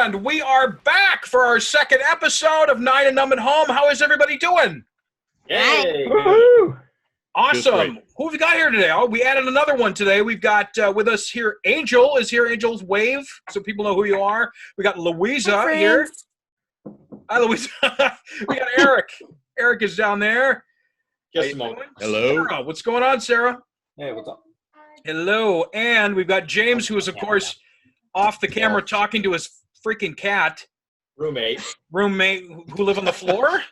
And we are back for our second episode of 9 and NUMB at Home. How is everybody doing? Yay! Woohoo! Awesome. Who have we got here today? Oh, we added another one today. We've got with us here, Angel is here. Angel's wave, so people know who you are. We got Louisa here. Hi, Louisa. We got Eric. Eric is down there. Just a moment. Hello. Sarah. What's going on, Sarah? Hey, what's up? Hello. And we've got James, who is, of course, off the camera talking to his freaking cat. Roommate Who live on the floor?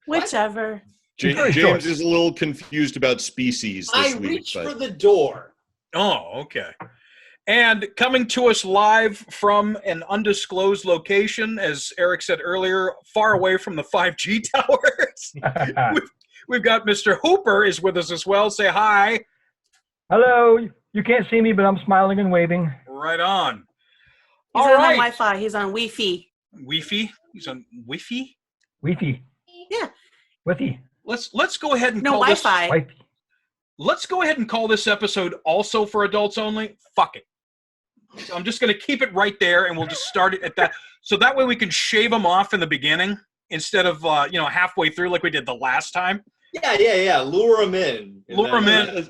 Whichever. James is a little confused about species this week. I reached for the door. Oh, okay. And coming to us live from an undisclosed location, as Eric said earlier, far away from the 5G towers, we've got Mr. Hooper is with us as well. Say hi. Hello. You can't see me, but I'm smiling and waving. Right on. He's All on right. Wi-Fi. He's on Wi-Fi. Wi-Fi? He's on Wi-Fi? Wi-Fi. Yeah. Wi-Fi. Let's go ahead and No call this. Wi-Fi. Wi-Fi. Let's go ahead and call this episode also for adults only. Fuck it. So I'm just going to keep it right there, and we'll just start it at that. So that way we can shave them off in the beginning instead of halfway through like we did the last time. Yeah. Lure them in. Lure them in.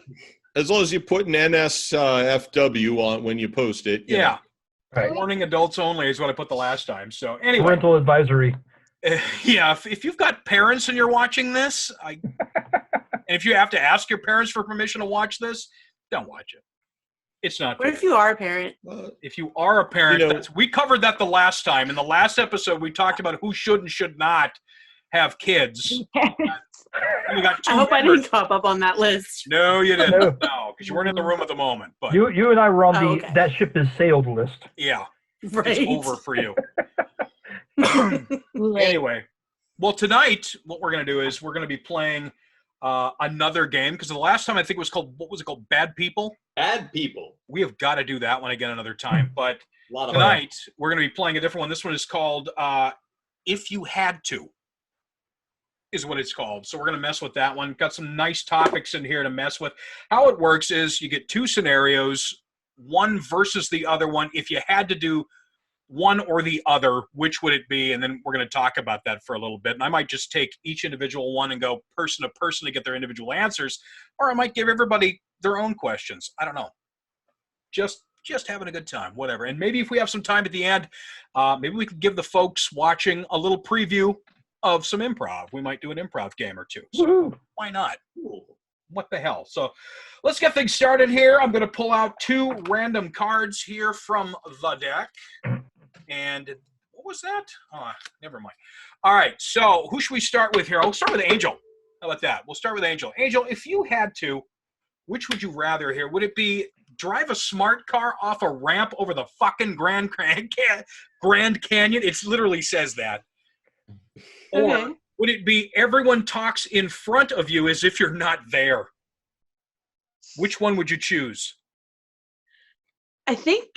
As long as you put an NSFW on when you post it. you Yeah. know. Right. Warning adults only is what I put the last time. So anyway, Parental advisory. yeah, if you've got parents and you're watching this, and if you have to ask your parents for permission to watch this, don't watch it. It's not What good. if you are a parent? If you are a parent, You know- we covered that the last time. In the last episode, we talked about who should and should not have kids. We got two I hope I members. didn't pop up on that list. No, you didn't. No. No, because you weren't in the room at the moment. But You and I were on the okay. that ship is sailed list. yeah, Right. it's over for you. Anyway, well, tonight what we're going to do is we're going to be playing another game because the last time I think it was called, what was it called? Bad People? Bad people. We have got to do that one again another time. But A lot of tonight we're going to be playing a different one. This one is called If You Had To is what it's called. So we're going to mess with that one. Got some nice topics in here to mess with. How it works is you get two scenarios, one versus the other one. If you had to do one or the other, which would it be? And then we're going to talk about that for a little bit. And I might just take each individual one and go person to person to get their individual answers, or I might give everybody their own questions. I don't know. Just having a good time, whatever. And maybe if we have some time at the end, maybe we could give the folks watching a little preview of some improv. We might do an improv game or two. So Woohoo. why not? What the hell? So let's get things started here. I'm going to pull out two random cards here from the deck. And what was that? Oh, never mind. All right. So who should we start with here? I'll start with Angel. How about that? We'll start with Angel. Angel, if you had to, which would you rather here? Would it be drive a smart car off a ramp over the fucking Grand Canyon? It literally says that. Or Okay. would it be everyone talks in front of you as if you're not there? Which one would you choose? I think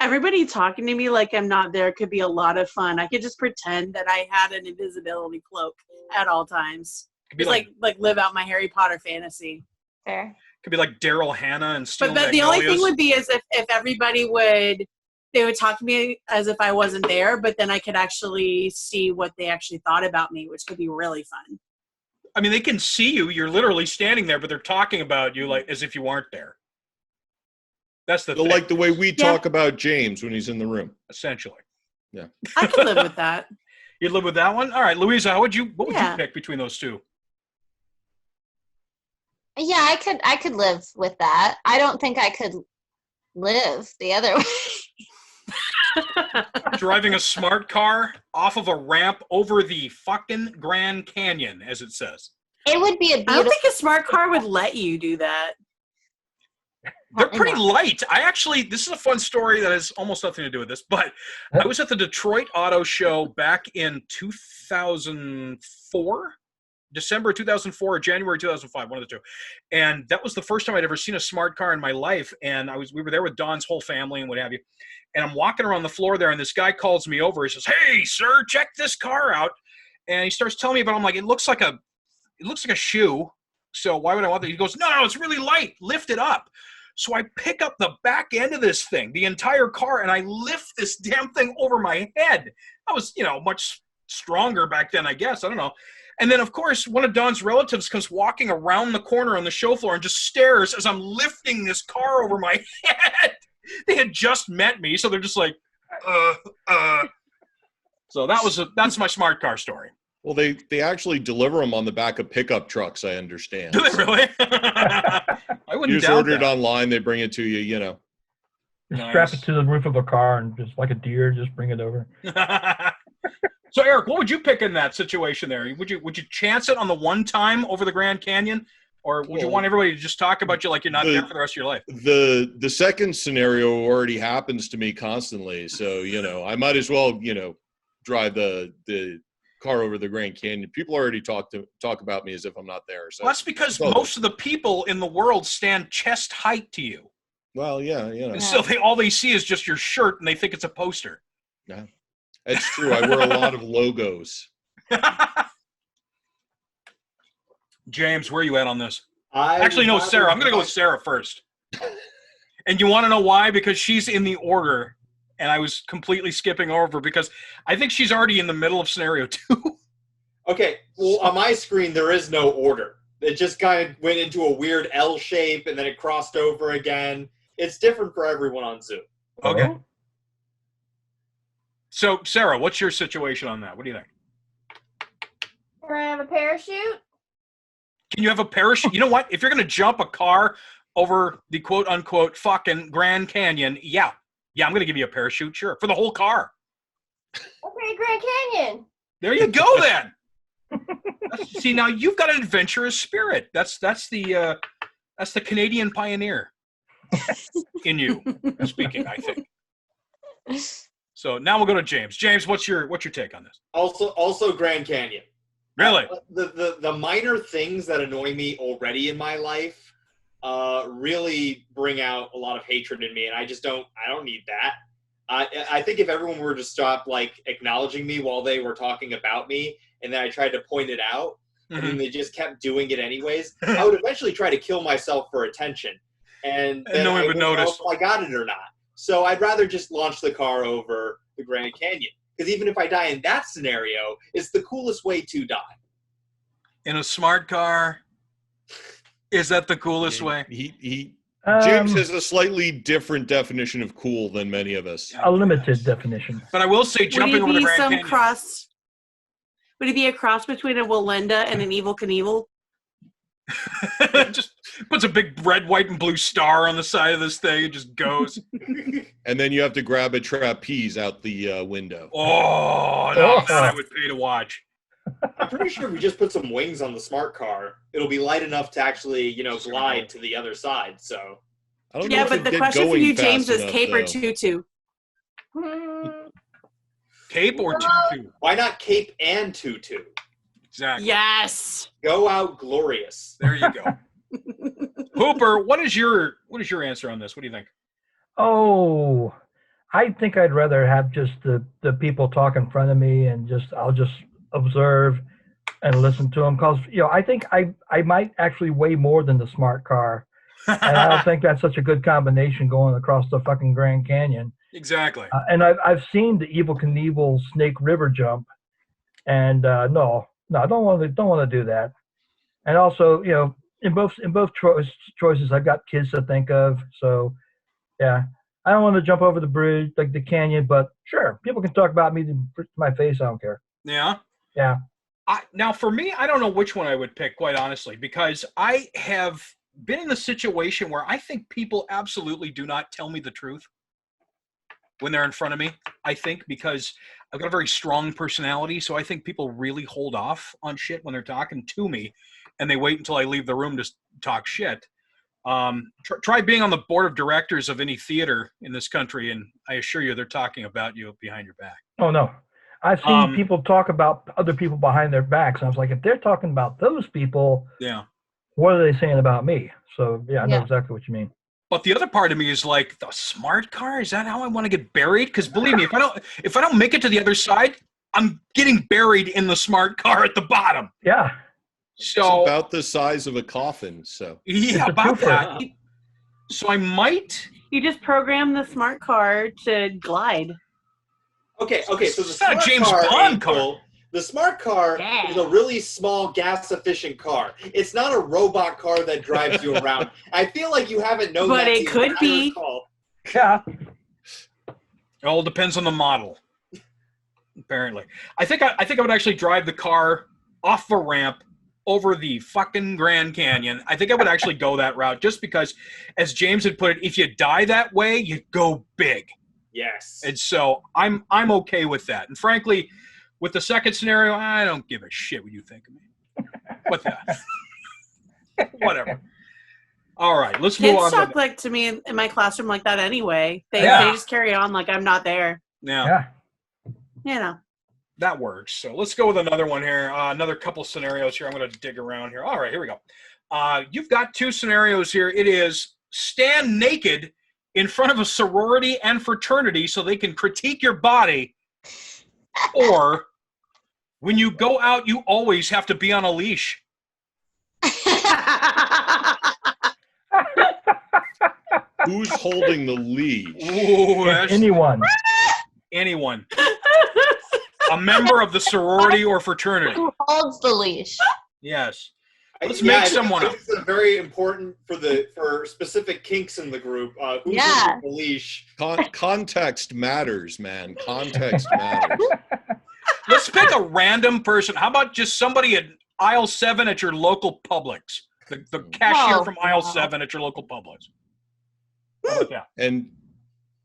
everybody talking to me like I'm not there could be a lot of fun. I could just pretend that I had an invisibility cloak at all times. Could be Just like live out my Harry Potter fantasy. Fair. could be like Daryl Hannah and Steel But the only thing Magnolias. would be is if everybody they would talk to me as if I wasn't there, but then I could actually see what they actually thought about me, which could be really fun. I mean, they can see you. You're literally standing there, but they're talking about you like as if you aren't there. That's the So thing, like the way we talk about James when he's in the room. essentially. I could live with that. You'd live with that one? All right, Louisa, what would you Yeah. pick between those two? Yeah, I could live with that. I don't think I could live the other way. Driving a smart car off of a ramp over the fucking Grand Canyon, as it says. It would be a I don't beautiful. think a smart car would let you do that. They're pretty light. This is a fun story that has almost nothing to do with this, but I was at the Detroit Auto Show back in 2004, December 2004 or January 2005, one of the two. And that was the first time I'd ever seen a smart car in my life. And we were there with Don's whole family and what have you. And I'm walking around the floor there, and this guy calls me over. He says, "Hey, sir, check this car out." And he starts telling me about it. I'm like, it looks like a shoe. So why would I want that? He goes, no, it's really light. Lift it up. So I pick up the back end of this thing, the entire car, and I lift this damn thing over my head. I was, much stronger back then, I guess. I don't know. And then, of course, one of Don's relatives comes walking around the corner on the show floor and just stares as I'm lifting this car over my head. They had just met me, so they're just like, So that's my smart car story. Well, they actually deliver them on the back of pickup trucks, I understand. Do they really? I wouldn't You just doubt order it that. online, they bring it to you, Just Nice. strap it to the roof of a car and just like a deer, just bring it over. So, Eric, what would you pick in that situation there? Would you chance it on the one time over the Grand Canyon? Or would you want everybody to just talk about you like you're not there for the rest of your life? The second scenario already happens to me constantly, so I might as well drive the car over the Grand Canyon. People already talk about me as if I'm not there. So Well, that's because most of the people in the world stand chest height to you. Well, yeah. And so all they see is just your shirt, and they think it's a poster. Yeah, that's true. I wear a lot of logos. James, where are you at on this? Actually, No, Sarah. I'm going to go with Sarah first. And you want to know why? Because she's in the order, and I was completely skipping over because I think she's already in the middle of scenario 2. Okay, well, on my screen, there is no order. It just kind of went into a weird L shape, and then it crossed over again. It's different for everyone on Zoom. Okay. Oh. So, Sarah, what's your situation on that? What do you think? Can I have a parachute? Can you have a parachute? You know what? If you're going to jump a car over the quote-unquote fucking Grand Canyon, yeah, I'm going to give you a parachute, sure, for the whole car. Okay, Grand Canyon. There you go, then. See, now you've got an adventurous spirit. That's the Canadian pioneer in you speaking, I think. So now we'll go to James. James, what's your take on this? Also Grand Canyon. Really? The minor things that annoy me already in my life really bring out a lot of hatred in me, and I don't need that. I think if everyone were to stop acknowledging me while they were talking about me, and then I tried to point it out, and then they just kept doing it anyways, I would eventually try to kill myself for attention, and then no one I would wouldn't know notice if I got it or not. So I'd rather just launch the car over the Grand Canyon, because even if I die in that scenario, it's the coolest way to die. In a smart car? Is that the coolest way? James has a slightly different definition of cool than many of us. A limited definition. But I will say jumping over the Grand Canyon. Would it be a cross between a Walinda and an Evil Knievel? Just puts a big red, white, and blue star on the side of this thing and just goes. And then you have to grab a trapeze out the window. Oh, no, that I would pay to watch. I'm pretty sure if we just put some wings on the smart car, it'll be light enough to actually, glide to the other side. So. I don't know Yeah, if but it the get question for going you, James, fast is enough, cape or though. tutu? Cape or tutu? Why not cape and tutu? Exactly. Yes. Go out glorious. There you go. Hooper, what is your answer on this? What do you think? Oh, I think I'd rather have just the people talk in front of me and I'll just observe and listen to them, because I think I might actually weigh more than the smart car, and I don't think that's such a good combination going across the fucking Grand Canyon. Exactly. And I've seen the Evel Knievel Snake River jump, and no, I don't want to do that. And also, in both choices, I've got kids to think of, so yeah, I don't want to jump over the bridge like the canyon, but sure, people can talk about me to my face. I don't care. Yeah. Yeah. Now, for me, I don't know which one I would pick, quite honestly, because I have been in a situation where I think people absolutely do not tell me the truth when they're in front of me, I think, because I've got a very strong personality, so I think people really hold off on shit when they're talking to me, and they wait until I leave the room to talk shit. Try being on the board of directors of any theater in this country, and I assure you they're talking about you behind your back. Oh, no. I've seen people talk about other people behind their backs, and I was like, if they're talking about those people, yeah, what are they saying about me? So, yeah, I know Yeah. exactly what you mean. But the other part of me is like, the smart car, is that how I want to get buried? Because believe me, if I don't make it to the other side, I'm getting buried in the smart car at the bottom. Yeah. It's So about the size of a coffin, so. yeah, It's a about twofer. that. So I might. You just program the smart car to glide. Okay. So the It's not a smart James car, Bond car. Angel, the smart car is a really small, gas-efficient car. It's not a robot car that drives you around. I feel like you haven't known But that it the could entire be. call. Yeah. It all depends on the model. Apparently, I think I would actually drive the car off a ramp over the fucking Grand Canyon. I think I would actually go that route just because, as James had put it, if you die that way, you go big. Yes. And so I'm okay with that. And frankly, with the second scenario, I don't give a shit what you think of me. What the? Whatever. All right, let's move Kids on. talk like to me in my classroom like that anyway. They just carry on like I'm not there. Yeah. You know. That works. So let's go with another one here. Another couple scenarios here. I'm going to dig around here. All right, here we go. You've got two scenarios here. It is stand naked in front of a sorority and fraternity so they can critique your body, or when you go out, you always have to be on a leash. Who's holding the leash? Ooh, Anyone. Anyone. A member of the sorority or fraternity. Who holds the leash? Yes. Let's make someone up. This is very important for specific kinks in the group. Who's Yeah. the leash? Context matters, man. Context matters. Let's pick a random person. How about just somebody at aisle 7 at your local Publix? The cashier from aisle 7 at your local Publix. How about that? And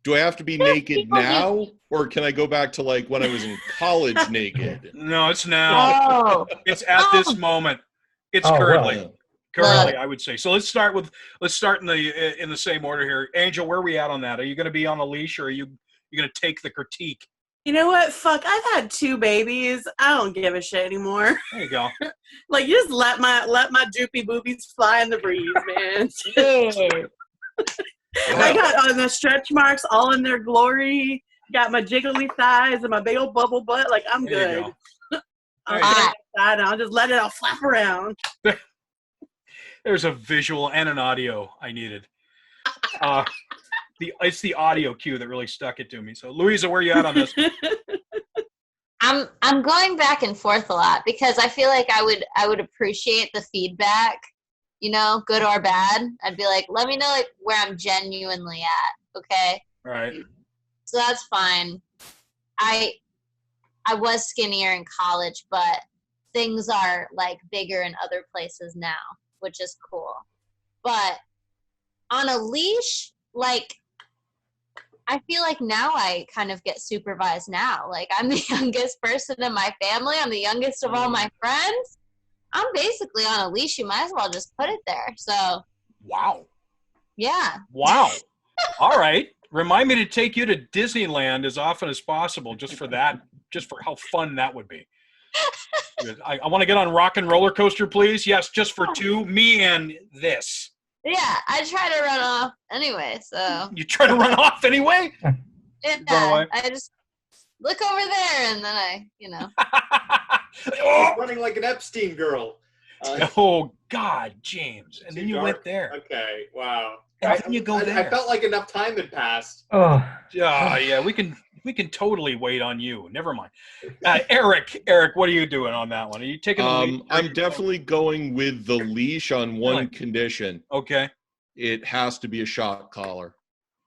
do I have to be naked now, or can I go back to like when I was in college naked? No, it's now. Oh. It's at this moment. It's Oh, currently. well. Currently, I would say. So let's start in the same order here. Angel, where are we at on that? Are you going to be on a leash, or are you going to take the critique? You know what? Fuck, I've had 2 babies. I don't give a shit anymore. There you go. Like, you just let my droopy boobies fly in the breeze, man. I got the stretch marks all in their glory. Got my jiggly thighs and my big old bubble butt. Like, I'm There you good. go. I'll get outside and I'll just let it all flap around. There's a visual and an audio I needed. It's the audio cue that really stuck it to me. So, Louisa, where are you at on this? I'm going back and forth a lot because I feel like I would appreciate the feedback, you know, good or bad. I'd be like, let me know like where I'm genuinely at, okay? All right. So that's fine. I was skinnier in college, but things are like bigger in other places now, which is cool. But on a leash, like, I feel like now I kind of get supervised now. Like, I'm the youngest person in my family. I'm the youngest of all my friends. I'm basically on a leash. You might as well just put it there. So. Wow. Yeah. Wow. All right. Remind me to take you to Disneyland as often as possible, just for how fun that would be. I want to get on Rock and Roller Coaster, please. Yes, just for 2, me and this. Yeah, I try to run off anyway, so. You try to run off anyway? Yeah, I just look over there and then I, you know. Running like an Epstein girl. Oh, God, James. And then you went there. Okay, wow. And then you go there. I felt like enough time had passed. Oh. Yeah, we can totally wait on you. Never mind. Eric, what are you doing on that one? Are you taking the lead? I'm definitely going with the leash on one Really? condition. Okay. It has to be a shock collar.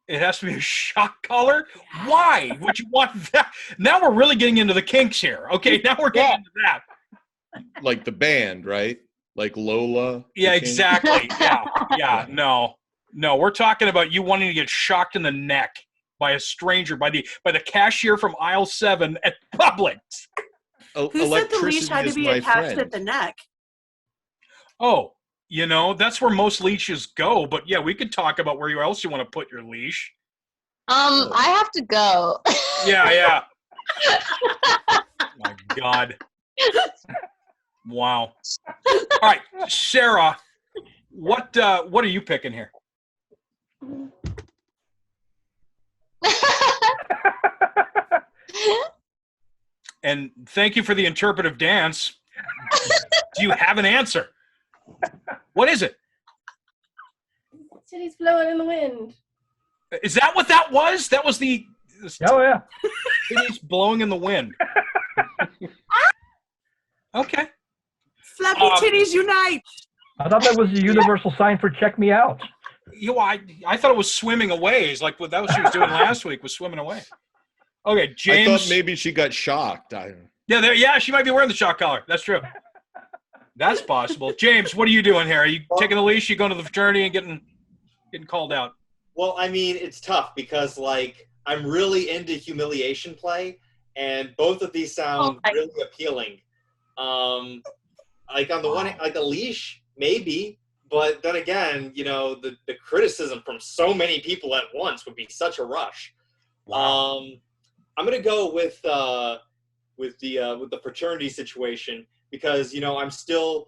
It has to be a shock collar? Why would you want that? Now we're really getting into the kinks here. Okay, now we're getting into that. Like the band, right? Like Lola. Yeah, the exactly. Yeah. No, we're talking about you wanting to get shocked in the neck by a stranger, by the cashier from aisle 7 at Publix. Who said the leash had to be attached at the neck? Oh, you know, that's where most leashes go. But yeah, we could talk about where else you want to put your leash. I have to go. Yeah. My God. Wow. All right, Sarah, what are you picking here? And thank you for the interpretive dance. Do you have an answer? What is it? Titties blowing in the wind. Is that what that was? That was the Oh yeah. titties blowing in the wind. Okay. Flappy titties unite. I thought that was the universal sign for check me out. I thought it was swimming away. It's like what that was she was doing last week was swimming away. Okay, I James. thought maybe she got shocked. Yeah, she might be wearing the shock collar. That's true. That's possible. James, what are you doing here? Are you taking the leash? You going to the fraternity and getting called out? Well, I mean, it's tough because like I'm really into humiliation play, and both of these sound really appealing. Like on the one, like a leash, maybe, but then again, you know, the criticism from so many people at once would be such a rush. Wow. I'm gonna go with the fraternity situation because you know I'm still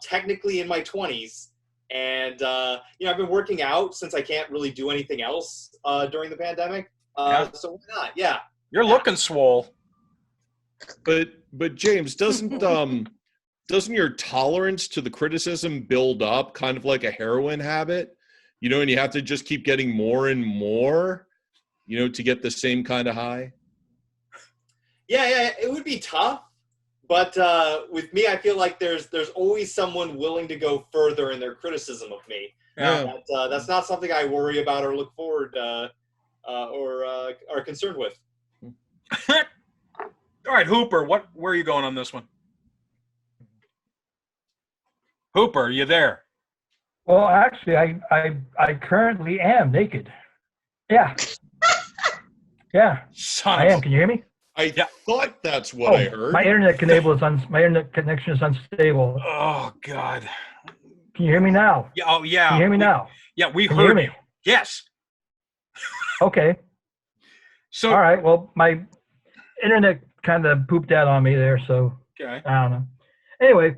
technically in my 20s, and you know I've been working out since I can't really do anything else during the pandemic. So why not? Yeah. You're looking swole. But James, doesn't your tolerance to the criticism build up kind of like a heroin habit? You know, and you have to just keep getting more and more, you know, to get the same kind of high? Yeah, it would be tough. But with me, I feel like there's always someone willing to go further in their criticism of me. Yeah. That's not something I worry about or look forward or are concerned with. All right, Hooper, where are you going on this one? Hooper, are you there? Well, actually, I currently am naked. Yeah. Yeah, Son I of am. Can you hear me? I thought that's what I heard. My internet connection is unstable. Oh God. Can you hear me now? Yeah. Oh yeah. Can you hear me now? Yeah, we Can you hear heard me? you. Yes. Okay. So. All right. Well, my internet kind of pooped out on me there, so Okay. I don't know. Anyway,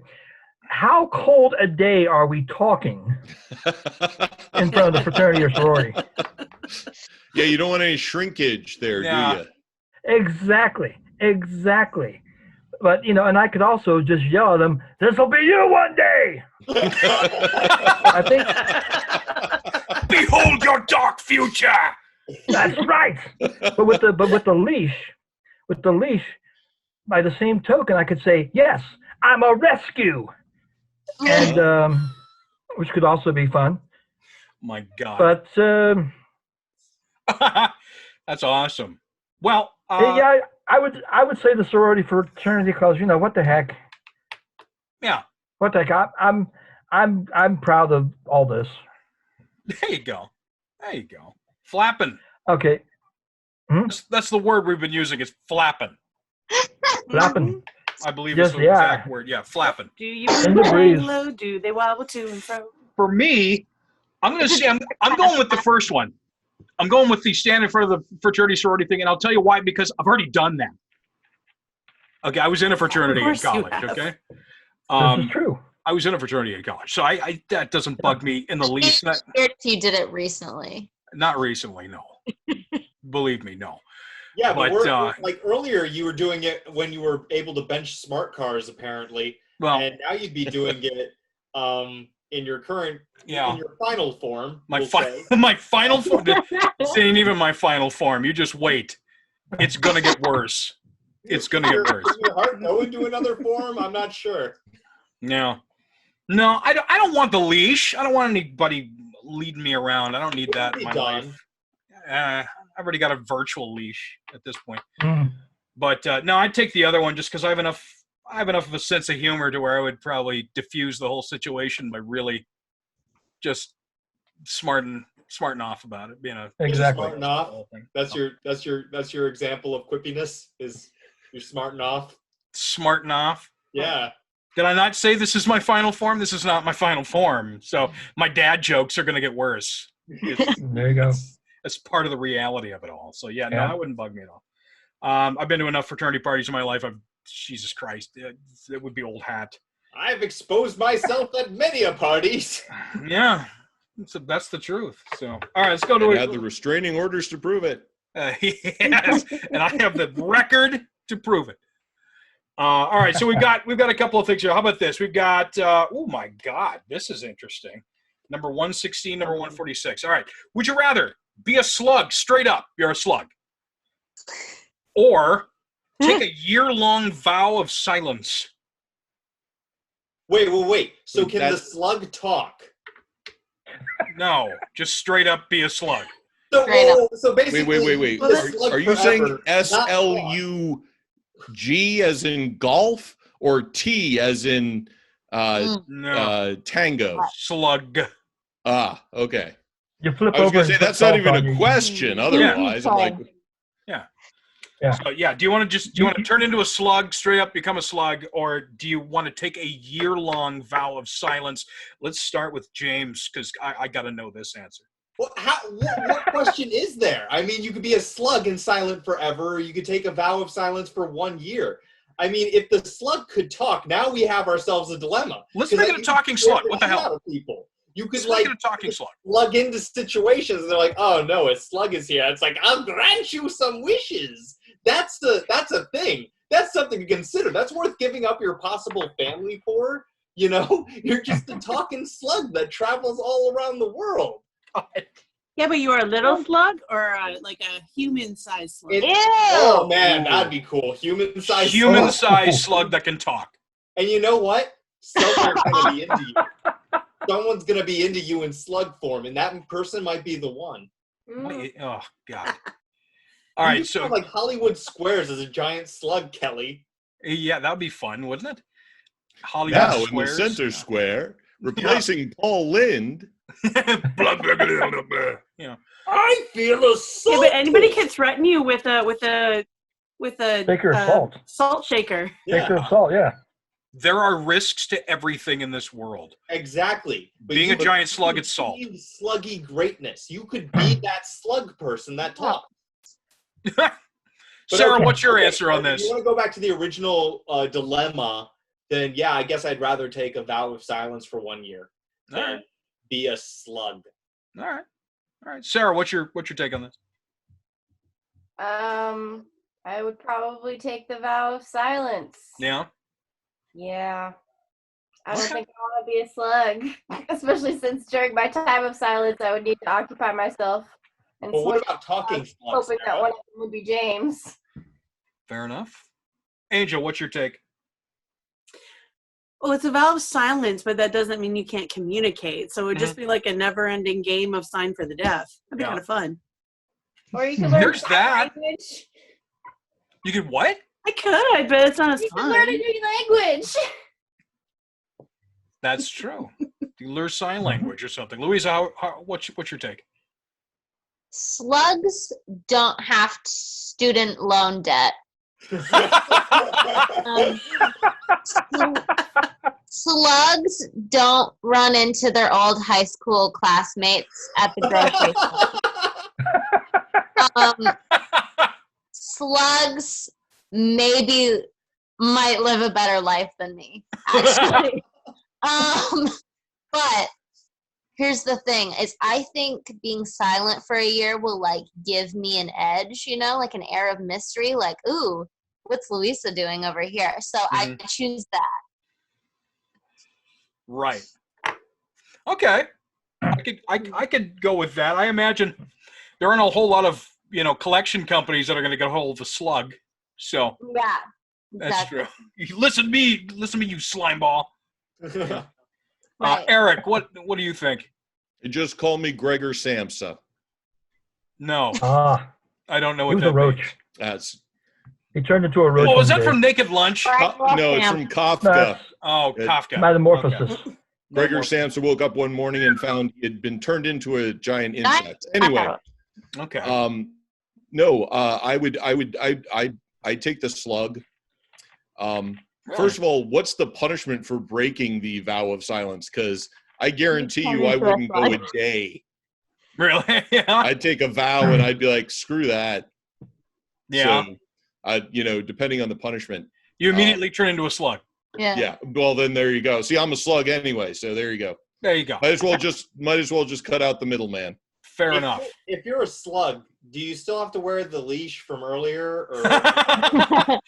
how cold a day are we talking in front of the fraternity or sorority? Yeah, you don't want any shrinkage there, Yeah. do you? Exactly. But, you know, and I could also just yell at them, "This'll be you one day." I think Behold your dark future. that's right. But with the leash, by the same token, I could say, "Yes, I'm a rescue," and which could also be fun. My God. But that's awesome. Well. yeah, I would say the sorority fraternity because you know what the heck. Yeah. What the heck? I'm proud of all this. There you go. Flapping. Okay. That's the word we've been using. It's flapping. Flapping. I believe Yes, it's the yeah. exact word. Yeah, flapping. Do you In the breeze. low? Do they wobble to and fro? For me, I'm going to say I'm going with the first one. I'm going with the stand in front of the fraternity sorority thing, and I'll tell you why, because I've already done that. Okay, I was in a fraternity in course you college, have. okay? This is true. I was in a fraternity in college, so I that doesn't bug me in the least. If you did it recently. Not recently, no. Believe me, no. Yeah, but But, like earlier, you were doing it when you were able to bench smart cars, apparently, Well, and now you'd be doing it in your current, yeah. in your final form. My we'll say. my final form. This ain't even my final form. You just wait. It's gonna get worse. It's gonna get worse. Does your heart go into another form? I'm not sure. No, I don't want the leash. I don't want anybody leading me around. I don't need that in my life. I've already got a virtual leash at this point. But no, I'd take the other one just because I have enough of a sense of humor to where I would probably diffuse the whole situation by really just smarting off about it. Being a Exactly. Smarting off. That's your example of quippiness. Is you're smarting off. Smarting off. Yeah. Did I not say this is my final form? This is not my final form. So my dad jokes are going to get worse. There you go. It's part of the reality of it all. So yeah, no, Yeah. that wouldn't bug me at all. I've been to enough fraternity parties in my life. Jesus Christ, it would be old hat. I've exposed myself at many a parties. Yeah, that's the truth. So all right, let's go to You it. had the restraining orders to prove it. Yes, and I have the record to prove it. All right, so we've got a couple of things here. How about this? We've got oh my God, this is interesting. Number 116, number 146. All right. Would you rather be a slug, straight up, you're a slug, or take a year-long vow of silence? Wait. So Wait, can the slug talk? No, just straight up be a slug. So, Straight up. so basically, Wait. be a slug Are you forever, saying not talk. SLUG as in golf or T as in No. tango? Slug. Ah, okay. You flip I was over. going to say and that's not golf even on a you. question. Otherwise, I'm like, So, do you want to turn into a slug, straight up become a slug, or do you want to take a year-long vow of silence? Let's start with James, because I got to know this answer. What question is there? I mean, you could be a slug and silent forever, or you could take a vow of silence for 1 year. I mean, if the slug could talk, now we have ourselves a dilemma. Let's make it a talking slug. What the hell? Out of people. You could Let's make it a talking slug. plug into situations, and they're like, "Oh no, a slug is here." It's like, "I'll grant you some wishes." That's a thing. That's something to consider. That's worth giving up your possible family for. You know, you're just a talking slug that travels all around the world. Yeah, but you are a little slug or like a human-sized slug? Ew. Oh man, that'd be cool. Human-sized Slug that can talk. And you know what? Someone's gonna be into you. Someone's gonna be into you in slug form, and that person might be the one. Oh God. All right, so like Hollywood Squares as a giant slug, Kelly. Yeah, that'd be fun, wouldn't it? Hollywood now Squares. in the center square, replacing Paul Lind. Yeah. I feel assaulted. Yeah, but anybody can threaten you with a Shaker of salt. Salt shaker. Shaker of salt, yeah. There are risks to everything in this world. Exactly. But Being a giant slug, it's salt. Sluggy greatness. You could be that slug person that talks. Sarah, what's your answer on If this? you want to go back to the original dilemma, then yeah, I guess I'd rather take a vow of silence for 1 year All than right. be a slug. All right. Sarah, what's your take on this? I would probably take the vow of silence. Yeah. Yeah. I don't think I want to be a slug, especially since during my time of silence, I would need to occupy myself. And But what about talking slugs? hoping that one of them would be James. Fair enough. Angel, what's your take? Well, it's a vow of silence, but that doesn't mean you can't communicate. So it would just be like a never-ending game of sign for the deaf. That'd be kind of fun. Or you could learn There's sign that. language. You could what? I could, but it's not as You could fun. learn a new language. That's true. You learn sign language or something. Louisa, what's your take? Slugs don't have student loan debt. Slugs don't run into their old high school classmates at the grocery store. Slugs maybe might live a better life than me, actually. But here's the thing is I think being silent for a year will like give me an edge, you know, like an air of mystery, like, ooh, what's Louisa doing over here? So I choose that. Right. Okay. I could go with that. I imagine there aren't a whole lot of, collection companies that are going to get a hold of a slug. So Yeah. that's Exactly. true. Listen to me, you slime ball. Right. Eric, what do you think? You just call me Gregor Samsa. No, Ah, I don't know he what was a that roach. means. That's He turned into a roach. Oh, was one that day. from Naked Lunch? no, it's from Kafka. That's Oh, Kafka. metamorphosis. Okay. Gregor Samsa woke up one morning and found he had been turned into a giant insect. Anyway, Okay. no, I'd take the slug. First of all, what's the punishment for breaking the vow of silence? Because I guarantee you I wouldn't go a day. Really? Yeah. I'd take a vow and I'd be like, screw that. Yeah. So, depending on the punishment. You immediately turn into a slug. Yeah. Yeah. Well, then there you go. See, I'm a slug anyway, so there you go. There you go. Might as well just cut out the middleman. Fair enough. If you're a slug, do you still have to wear the leash from earlier? Or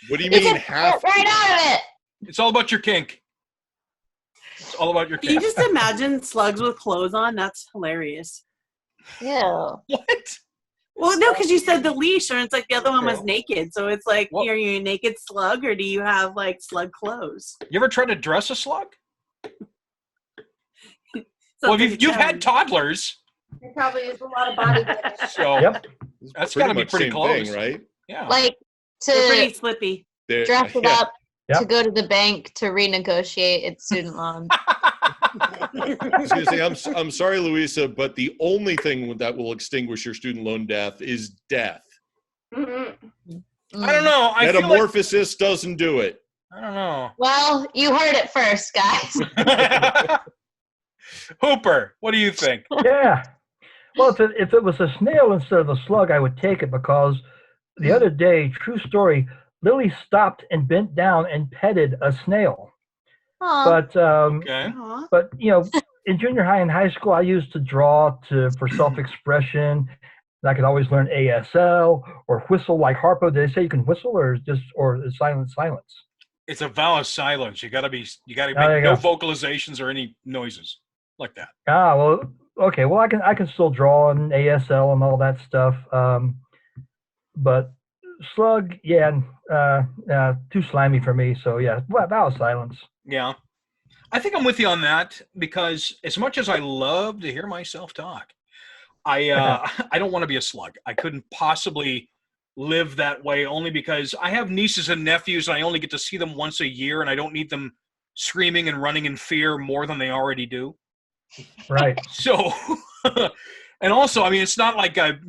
What do you mean half? Right out of it. It's all about your kink. It's all about your Can you cat. just imagine slugs with clothes on? That's hilarious. Ew. What? Well, no, because you said the leash, and it's like the other one was naked. So it's like, What? are you a naked slug, or do you have like slug clothes? You ever tried to dress a slug? Sounds Well, like a you've had challenge. toddlers, There probably is a lot of body damage. so Yep. that's got to be much pretty same close, thing, right? Yeah. Like They're pretty to slippy. dress it Yeah. up Yep. to go to the bank to renegotiate its student loan. I was going to say, I'm sorry, Louisa, but the only thing that will extinguish your student loan debt is death. Mhm. I don't know. I feel like, Metamorphosis doesn't do it. I don't know. Well, you heard it first, guys. Hooper, what do you think? Yeah. Well, if it was a snail instead of a slug, I would take it because the other day, true story, Lily stopped and bent down and petted a snail. Aw. But Okay. Aw. but in junior high and high school, I used to draw for self-expression. And I could always learn ASL or whistle like Harpo. Did they say you can whistle or silence? It's a vow of silence. You gotta make there you no go. vocalizations or any noises like that. Ah, well, okay. Well, I can still draw in ASL and all that stuff. But slug, yeah, too slimy for me. So yeah, vow of silence. Yeah. I think I'm with you on that because as much as I love to hear myself talk, I don't want to be a slug. I couldn't possibly live that way only because I have nieces and nephews and I only get to see them once a year and I don't need them screaming and running in fear more than they already do. Right. So, and also, I mean, it's not like I'd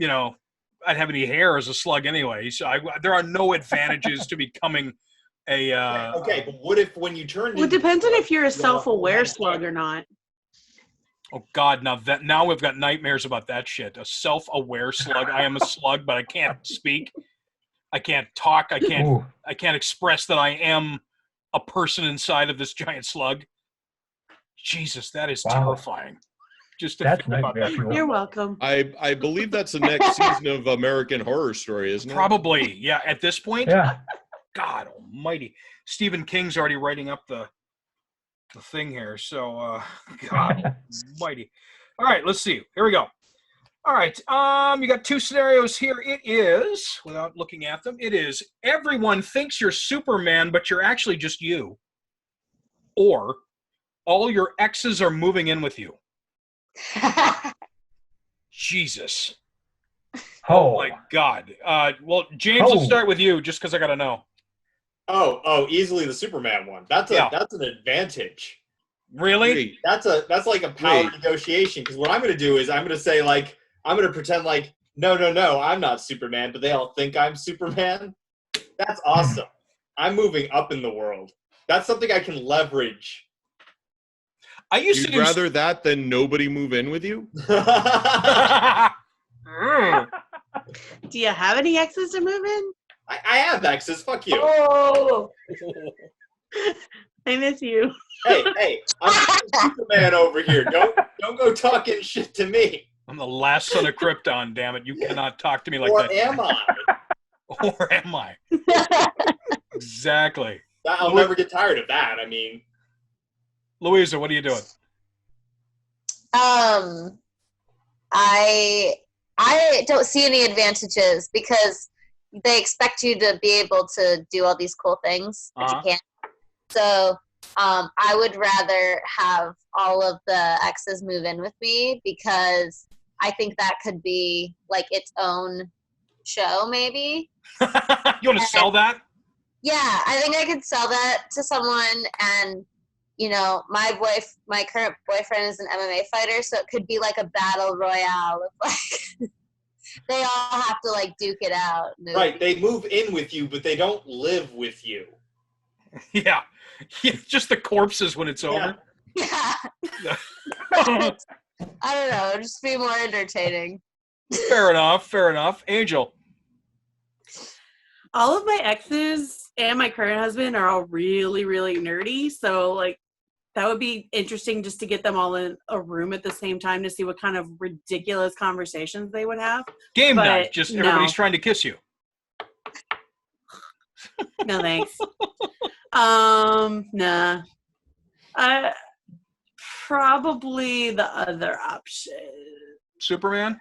have any hair as a slug anyway. So there are no advantages to becoming a. Okay, but what if when you turn? Well, it depends on if you're a self-aware slug or not. Oh God! Now we've got nightmares about that shit. A self-aware slug. I am a slug, but I can't speak. I can't talk. I can't express that I am a person inside of this giant slug. Jesus, that is terrifying. Just to That's think about that. nightmare. You're welcome. I believe that's the next season of American Horror Story, isn't it? Probably, yeah. At this point, Yeah. God Almighty, Stephen King's already writing up the thing here. So, God Almighty. All right, let's see. Here we go. All right, you got two scenarios here. It is, without looking at them, it is everyone thinks you're Superman, but you're actually just you, or all your exes are moving in with you. Jesus. Oh my God. Well, James, let's start with you, just because I got to know. Oh, easily the Superman one. That's an advantage. Really? Wait, That's like a power negotiation. Because what I'm going to do is I'm going to say I'm going to pretend like no, I'm not Superman, but they all think I'm Superman. That's awesome. I'm moving up in the world. That's something I can leverage. I used you'd to rather that than nobody move in with you? Do you have any exes to move in? I have exes. Fuck you. Oh, I miss you. Hey, I'm Superman over here. Don't go talking shit to me. I'm the last son of Krypton, damn it. You cannot talk to me like Or that. am I? Or am I? Exactly. I'll never get tired of that. I mean, Louisa, what are you doing? I don't see any advantages because they expect you to be able to do all these cool things, but you can't. So I would rather have all of the exes move in with me because I think that could be like its own show, maybe. You want to sell that? Yeah, I think I could sell that to someone, and my current boyfriend is an MMA fighter, so it could be like a battle royale of like they all have to like duke it out. Right, they move in with you, but they don't live with you. Yeah. Just the corpses when it's over. Yeah. I don't know, it'd just be more entertaining. Fair enough. Angel. All of my exes and my current husband are all really, really nerdy. So, like, that would be interesting just to get them all in a room at the same time to see what kind of ridiculous conversations they would have. Game night. Just everybody's trying to kiss you. No, thanks. Nah. probably the other option. Superman?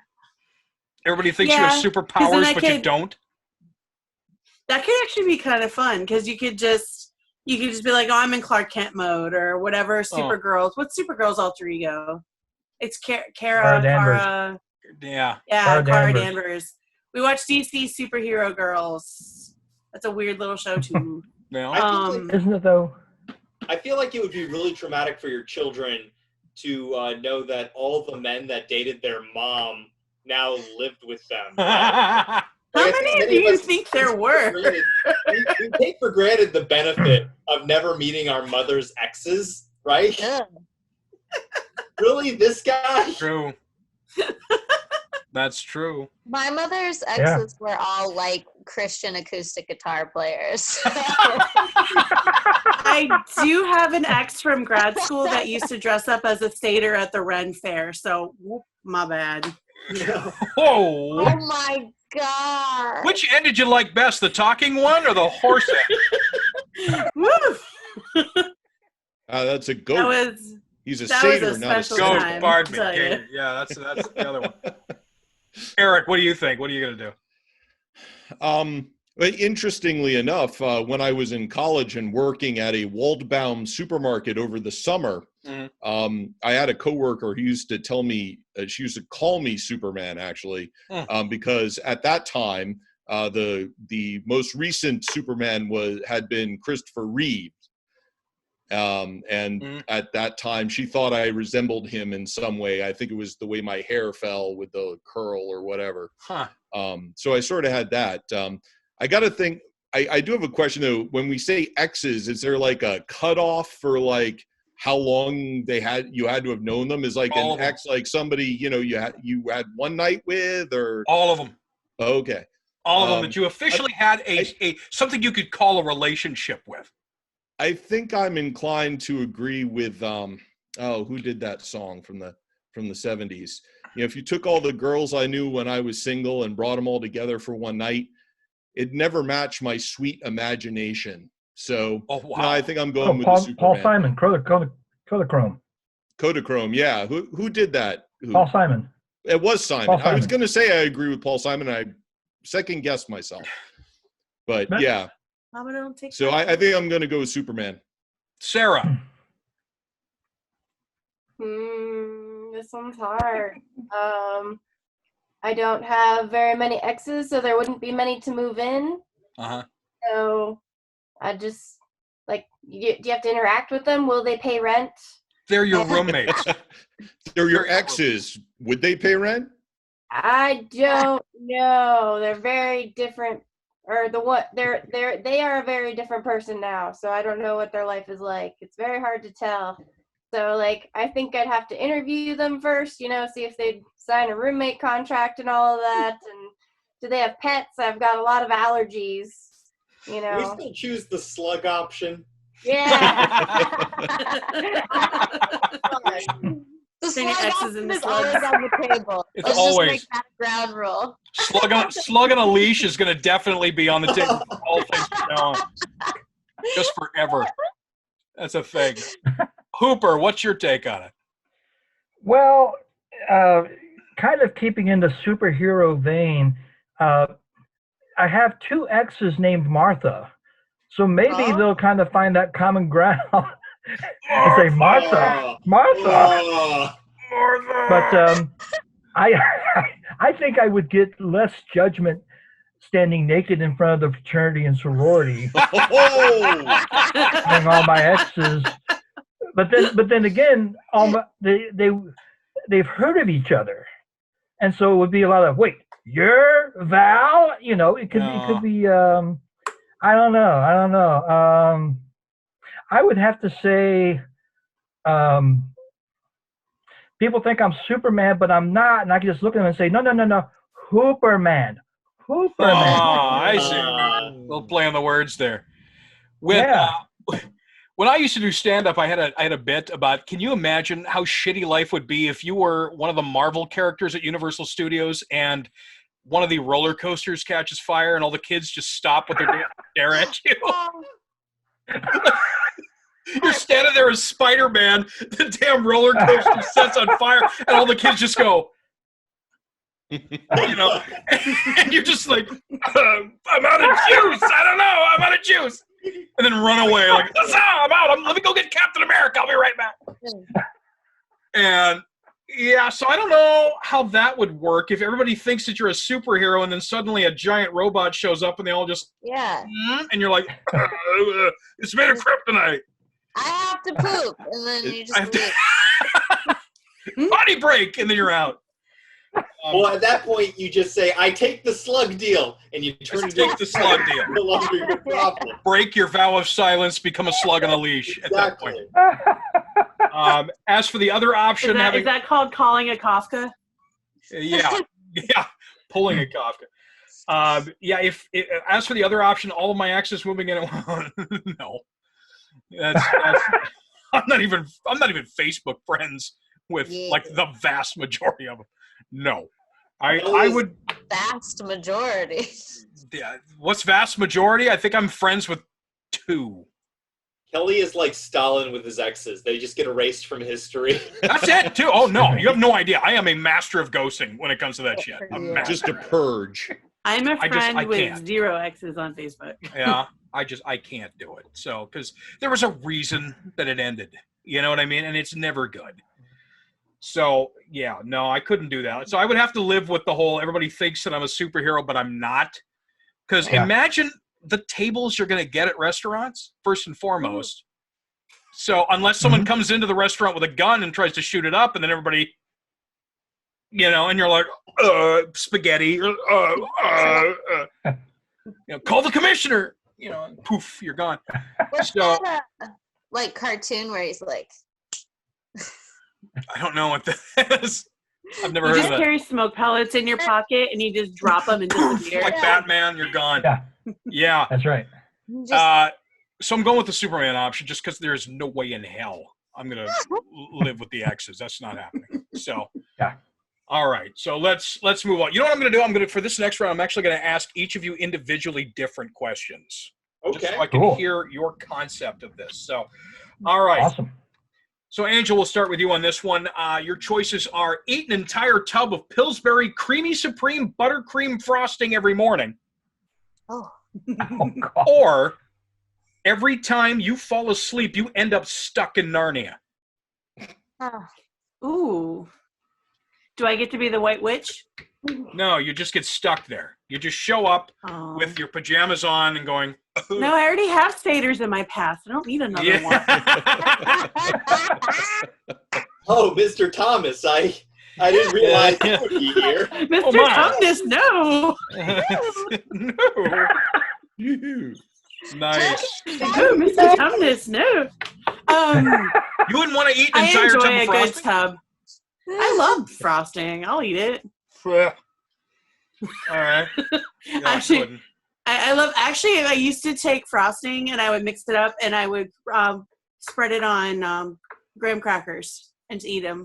Everybody thinks Yeah, you have 'cause then superpowers, I but you could- don't? That could actually be kind of fun because you could just be like, oh, I'm in Clark Kent mode or whatever. Supergirl's. What's Supergirl's alter ego? It's Kara Danvers. Kara. Yeah. Yeah, Kara Danvers. Danvers. We watched DC Superhero Girls. That's a weird little show too. No. Isn't it though? I feel like it would be really traumatic for your children to know that all the men that dated their mom now lived with them. How many do you think there were? We take for granted the benefit of never meeting our mother's exes, right? Ugh. Really, this guy? True. That's true. My mother's exes were all like Christian acoustic guitar players. I do have an ex from grad school that used to dress up as a satyr at the Ren Fair, so whoop, my bad. Whoa. Oh my god. Which end did you like best, the talking one or the horse end? Woo! That's a goat. He's a that was satyr, a not a special satyr. time. Pardon me. Tell you. Yeah, that's the other one. Eric, what do you think? What are you going to do? But interestingly enough, when I was in college and working at a Waldbaum supermarket over the summer, I had a coworker who used to tell me, she used to call me Superman, actually, because at that time, the most recent Superman had been Christopher Reeve. At that time, she thought I resembled him in some way. I think it was the way my hair fell with the curl or whatever. So I sort of had that. I got to think, I do have a question though. When we say exes, is there like a cutoff for like how long you had to have known them? Is like All an ex like somebody, you had one night with, or all of them? Okay. All of them that you officially had a something you could call a relationship with. I think I'm inclined to agree with who did that song from the 70s? If you took all the girls I knew when I was single and brought them all together for one night, it never matched my sweet imagination. So no, I think I'm going with the Superman. Paul Simon, Kodachrome. Kodachrome, yeah. Who did that? Paul Simon. It was Simon. I was going to say I agree with Paul Simon. I second guessed myself, but yeah. So I think I'm going to go with Superman. Sarah. This one's hard. I don't have very many exes, so there wouldn't be many to move in. So I just, do you have to interact with them? Will they pay rent? They're your roommates. They're your exes. Would they pay rent? I don't know. They're very different. Or they are a very different person now, so I don't know what their life is like. It's very hard to tell. So I think I'd have to interview them first, see if they'd sign a roommate contract and all of that, and do they have pets? I've got a lot of allergies, We still choose the slug option. Yeah. The Turn your slug X's option into is slugs. always on the table. It's Let's always. just make that a ground rule. Slug on a leash is going to definitely be on the table for all things from now on. Just forever. That's a thing. Hooper, what's your take on it? Well, kind of keeping in the superhero vein, I have two exes named Martha. So maybe they'll kind of find that common ground and say, Martha. But I think I would get less judgment standing naked in front of the fraternity and sorority among all my exes. But then again, they've heard of each other, and so it would be a lot of, wait, you're Val? It could be. I don't know. I would have to say, people think I'm Superman, but I'm not, and I can just look at them and say, no, Hooperman. Oh, I see. A little play on the words there. When I used to do stand-up, I had a bit about, can you imagine how shitty life would be if you were one of the Marvel characters at Universal Studios and one of the roller coasters catches fire and all the kids just stop what they're doing and stare at you? You're standing there as Spider-Man. The damn roller coaster sets on fire, and all the kids just go, you know, and you're just like, I'm out of juice. I don't know. I'm out of juice. And then run away like, I'm out. Let me go get Captain America. I'll be right back. And yeah, so I don't know how that would work if everybody thinks that you're a superhero and then suddenly a giant robot shows up and they all just, and you're like, it's made of kryptonite. I have to poop. And then you just leave. Body break, and then you're out. Well, at that point, you just say, I take the slug deal, and you turn Take the slug deal. no longer your problem. Break your vow of silence, become a slug on a leash at that point. As for the other option, is that called calling a Kafka? Yeah, pulling a Kafka. As for the other option, all of my exes moving in. No, that's I'm not even Facebook friends with like the vast majority of them. No, I would. Vast majority. Yeah, what's vast majority? I think I'm friends with 2. Kelly is like Stalin with his exes. They just get erased from history. That's it, too. Oh, no. You have no idea. I am a master of ghosting when it comes to that shit. Just a purge. I'm a friend with 0 exes on Facebook. Yeah, I can't do it. So, because there was a reason that it ended. You know what I mean? And it's never good. So, yeah, no, I couldn't do that. So I would have to live with the whole everybody thinks that I'm a superhero, but I'm not. Because imagine the tables you're going to get at restaurants, first and foremost. So unless someone comes into the restaurant with a gun and tries to shoot it up, and then everybody, you know, and you're like, spaghetti, call the commissioner, you know, and poof, you're gone. What's that, like, cartoon where he's like... I don't know what that is. I've never heard of that. You just carry smoke pellets in your pocket, and you just drop them and disappear. Like Batman, you're gone. Yeah. That's right. So I'm going with the Superman option just because there's no way in hell I'm going to live with the exes. That's not happening. So, all right. So let's move on. You know what I'm going to do? For this next round, I'm actually going to ask each of you individually different questions. Okay. Just so I can hear your concept of this. So, all right. Awesome. So, Angel, we'll start with you on this one. Your choices are eat an entire tub of Pillsbury Creamy Supreme buttercream frosting every morning. Oh. Or every time you fall asleep, you end up stuck in Narnia. Ooh. Do I get to be the White Witch? No, you just get stuck there. You just show up with your pajamas on and going, no, I already have staters in my past. I don't need another one. Oh, Mr. Thomas, I didn't realize you would be here. Mr. Thomas, no. No. Nice. Oh, Mr. Thomas, no. You wouldn't want to eat an I entire enjoy tub a of good frosting? tub. I love frosting. I'll eat it. All right. Yeah, Actually, I used to take frosting and I would mix it up and I would spread it on graham crackers and eat them.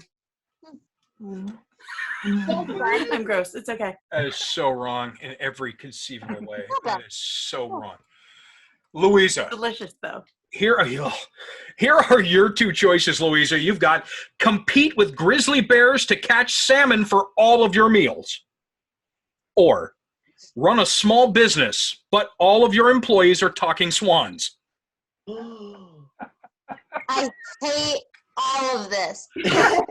I'm gross. It's okay. That is so wrong in every conceivable way. That is so wrong. Louisa. Delicious, though. Here are your 2 choices, Louisa. You've got compete with grizzly bears to catch salmon for all of your meals. Or run a small business, but all of your employees are talking swans. I hate all of this. Oh,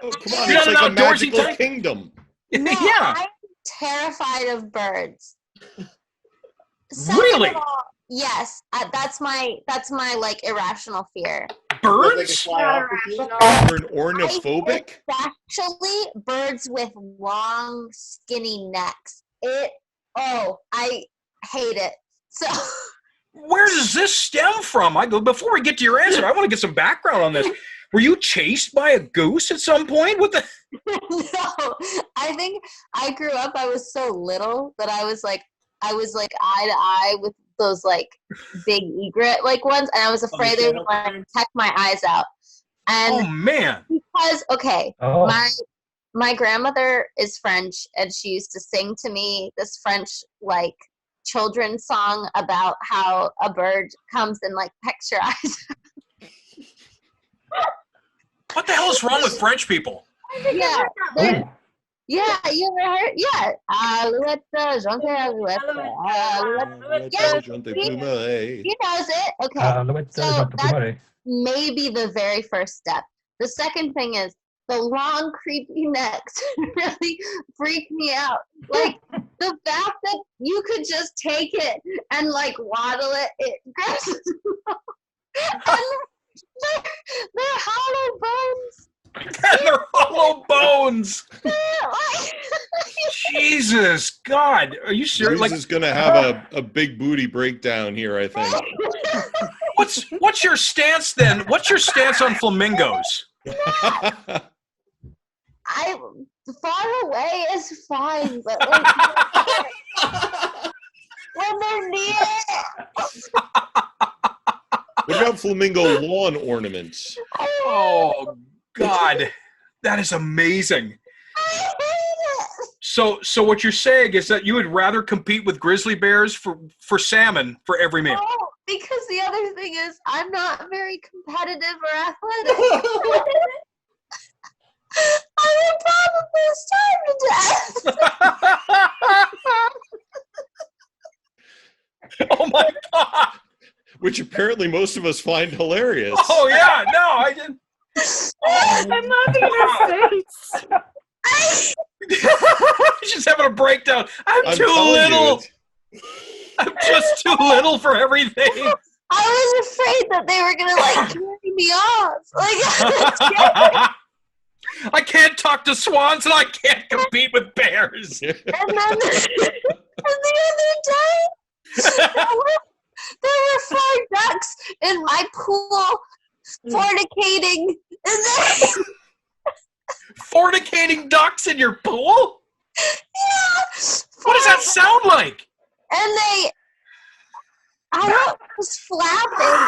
come on, it's like a magical kingdom. No, Yeah. I'm terrified of birds. Really? Yes, that's my like irrational fear. Birds? Like Irrational. You're an ornithophobic? Especially birds with long, skinny necks. I hate it. So. Where does this stem from? Before we get to your answer, I want to get some background on this. Were you chased by a goose at some point? What the? No, I think I grew up. I was so little that I was like eye to eye with those like big egret like ones, and I was afraid they would like peck my eyes out. And oh man! Because my grandmother is French, and she used to sing to me this French like children's song about how a bird comes and like pecks your eyes. What the hell is wrong with French people? Yeah, Oh, yeah, you ever heard? Yeah, Alouette, Jonte Alouette, Alouette. He knows it. Okay, so that's maybe the very first step. The second thing is the long, creepy necks really freak me out. Like the fact that you could just take it and like waddle it grosses me out. And they're hollow bones. They're hollow bones. Jesus, God, are you serious? Louise Like, is going to have a big booty breakdown here, I think. what's your stance then? What's your stance on flamingos? Far away is fine, but like, when they're near. What about flamingo lawn ornaments? Oh God, that is amazing. I hate it. So what you're saying is that you would rather compete with grizzly bears for salmon for every meal? Oh, because the other thing is, I'm not very competitive or athletic. I would probably starve to death. Oh my God. Which apparently most of us find hilarious. Oh yeah, no, I didn't. I'm laughing in her face. She's having a breakdown. I'm too telling little. you, I'm just too little for everything. I was afraid that they were gonna like carry me off. Like, I can't talk to swans and I can't compete with bears. and then the other day, there were 4 ducks in my pool fornicating. And then, Fornicating ducks in your pool? yeah, What does that sound like? and I don't was flapping.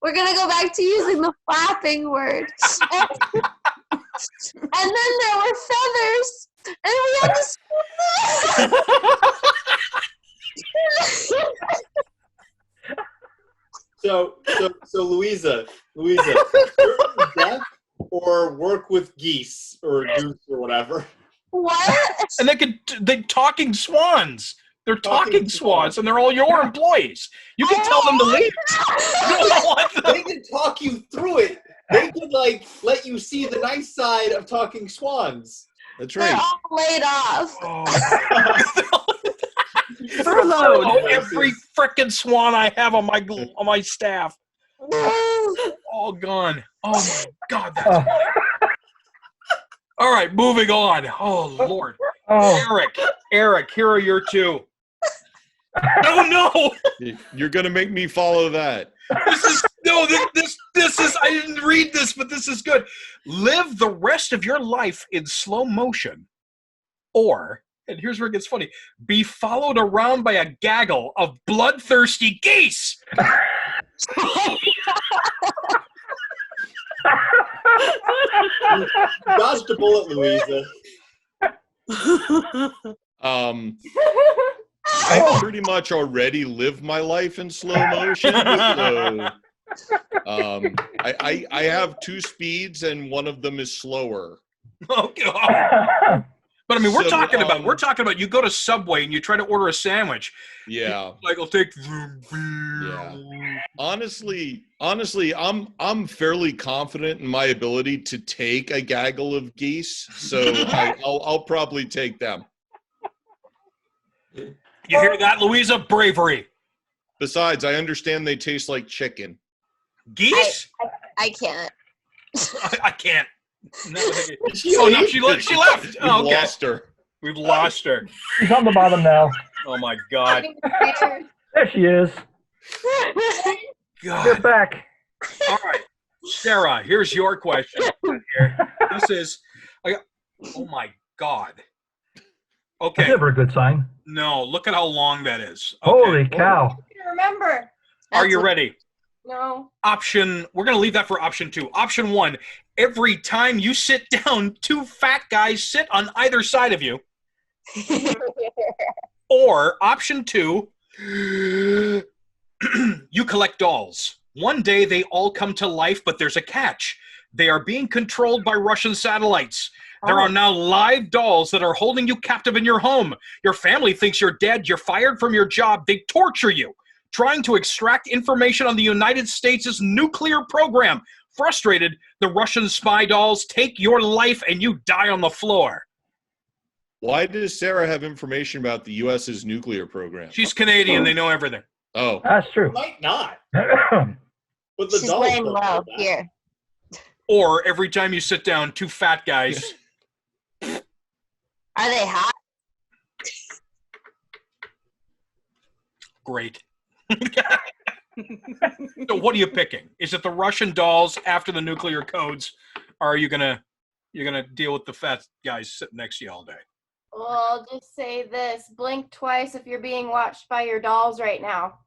We're gonna go back to using the flapping word. And then there were feathers, and we had to So Louisa, deaf or work with geese or goose or whatever. what? And they talking swans. They're talking swans, and they're all your employees. You can tell them to leave. You don't want them. They can talk you through it. They could like let you see the nice side of talking swans. That's They're right. all laid off. Furloughed every frickin' swan I have on my staff. All gone. Oh my God, that's all right, moving on. Oh Lord. oh, Eric, here are your two. No. You're going to make me follow that. This is I didn't read this, but this is good. Live the rest of your life in slow motion, or, and here's where it gets funny, be followed around by a gaggle of bloodthirsty geese. Dodged a bullet, Louisa. I pretty much already live my life in slow motion. So, I have 2 speeds, and one of them is slower. Oh God. But I mean, we're So, talking about you go to Subway and you try to order a sandwich. Yeah. Like, I'll take. Yeah. Honestly, I'm fairly confident in my ability to take a gaggle of geese, so I'll probably take them. You hear that, Louisa? Bravery. Besides, I understand they taste like chicken. Geese? I can't. I can't. No, she left. Oh, We've okay. lost her. We've lost her. she's on the bottom now. Oh my God. There she is. God. Get back. All right, Sarah. Here's your question. This is. Oh my God. That's Okay. never a good sign. No, look at how long that is. Okay. Holy cow. Remember? Are you ready? No. We're going to leave that for option 2. Option 1, every time you sit down, 2 fat guys sit on either side of you. Or option 2, you collect dolls. One day they all come to life, but there's a catch. They are being controlled by Russian satellites. There are now live dolls that are holding you captive in your home. Your family thinks you're dead. You're fired from your job. They torture you, trying to extract information on the United States' nuclear program. Frustrated, the Russian spy dolls take your life and you die on the floor. Why does Sarah have information about the U.S.'s nuclear program? She's Canadian. They know everything. Oh. That's true. Might not. But the She's dolls laying don't low know that. here. Or every time you sit down, 2 fat guys. Are they hot? Great. So what are you picking? Is it the Russian dolls after the nuclear codes? Or are you're gonna deal with the fat guys sitting next to you all day? Well, I'll just say this: blink twice if you're being watched by your dolls right now.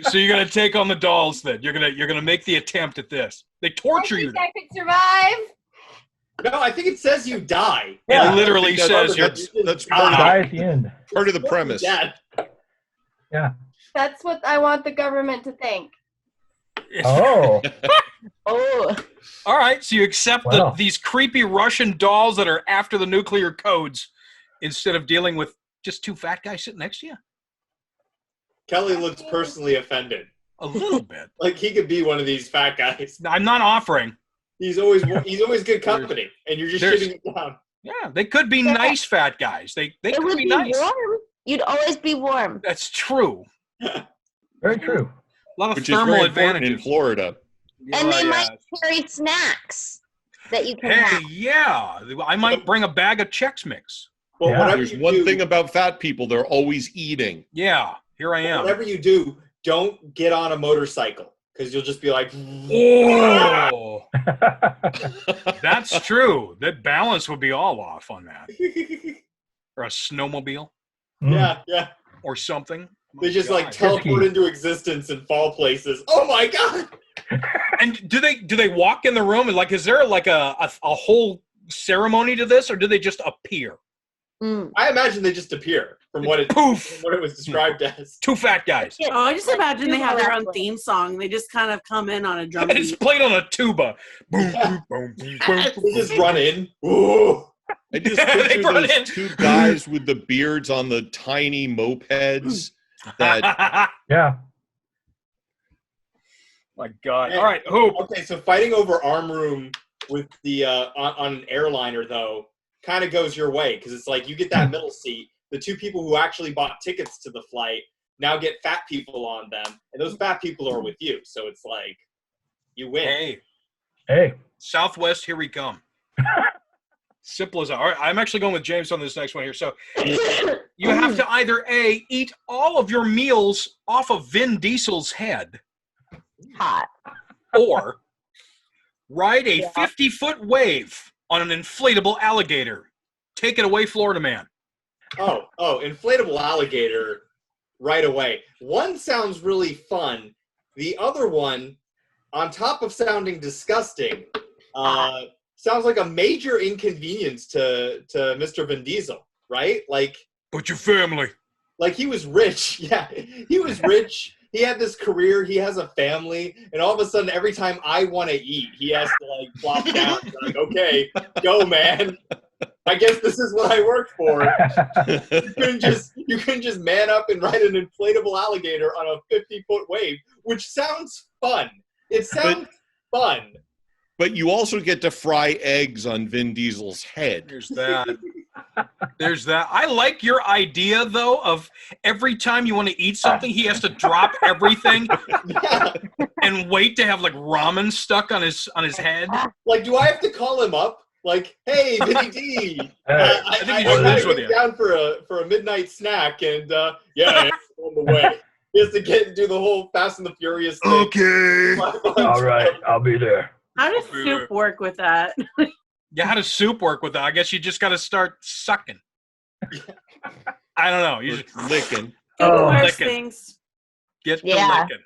So you're gonna take on the dolls then? You're gonna make the attempt at this. They torture you. I could survive. No, I think it says you die. It literally says you're. That's Die at the end. part of the premise. Yeah. Yeah. That's what I want the government to think. Oh. Oh. All right, so you accept Wow. these creepy Russian dolls that are after the nuclear codes instead of dealing with just 2 fat guys sitting next to you? Kelly looks personally offended. A little bit. Like he could be one of these fat guys. I'm not offering. He's always good company, and you're just There's- shitting it down. Yeah, they could be nice fat guys. They It could would be be nice. warm. You'd always be warm. That's true. Very true. A lot of Which is thermal very important advantages. in Florida. And they Yeah, might carry snacks that you can Hey, have. yeah. I might bring a bag of Chex Mix. Well, Yeah. whatever There's you one do, thing about fat people, they're always eating. Yeah, here I am. whatever you do, don't get on a motorcycle because you'll just be like, Oh, that's true. That balance would be all off on that. Or a snowmobile yeah, yeah. or something. They My just God. like teleport into existence and fall places. Oh my god! And do they walk in the room and like is there like a whole ceremony to this or do they just appear? Mm. I imagine they just appear from what it Poof! was described as. 2 fat guys. Yeah. Oh, I just imagine they have their own Like, theme song. They just kind of come in on a drum And it's beat. played on a tuba. Boom, Yeah. boom, boom, boom, boom, They just run in. Ooh. I just They picture run those in. 2 guys with the beards on the tiny mopeds. That Yeah. My God. All right, Hoop. Okay, so fighting over arm room with the on an airliner though kind of goes your way because it's like you get that middle seat. The 2 people who actually bought tickets to the flight now get fat people on them, and those fat people are with you. So it's like you win. Hey, Hey. Southwest, here we come. Simple as that. All right, I'm actually going with James on this next one here. So you have to either A, eat all of your meals off of Vin Diesel's head, Hot. or ride a Yeah. 50-foot wave on an inflatable alligator. Take it away, Florida man. Oh, inflatable alligator right away. One sounds really fun. The other one, on top of sounding disgusting, sounds like a major inconvenience to Mr. Vin Diesel, right? Like But your family. he was rich. Yeah, he was rich. He had this career. He has a family. And all of a sudden, every time I want to eat, he has to like flop down. Like, okay, go, man. I guess this is what I work for. You couldn't just man up and ride an inflatable alligator on a 50-foot wave, which sounds fun. It sounds fun. but you also get to fry eggs on Vin Diesel's head. There's that. There's that. I like your idea, though, of every time you want to eat something, he has to drop everything Yeah. and wait to have like ramen stuck on his head. Like, do I have to call him up? Like, hey, Vinny D, I think he I just gotta lives with get you. down for a midnight snack, and yeah, it's on the way. He has to do the whole Fast and the Furious thing. Okay. All right. I'll be there. How does soup work with that? Yeah, how does soup work with that? I guess you just got to start sucking. I don't know. You just Licking. Get Oh, worse licking. things. get the Yeah. licking.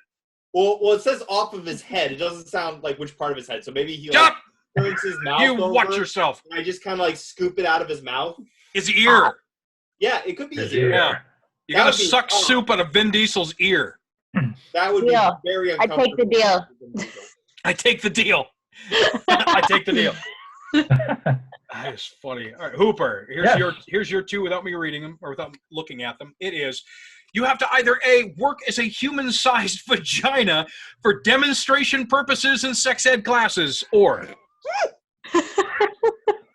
Well, it says off of his head. It doesn't sound like which part of his head. So maybe he Stop! turns his mouth You over. watch yourself. And I just kind of like scoop it out of his mouth. His ear. Yeah, it could be his His ear. ear. Yeah. You That gotta would be suck awesome. soup out of Vin Diesel's ear. That would be Deal. very I uncomfortable. take the deal. I take the deal. I take the deal. That is funny. All right, Hooper, here's your two without me reading them or without looking at them. It is, you have to either A, work as a human-sized vagina for demonstration purposes in sex ed classes, or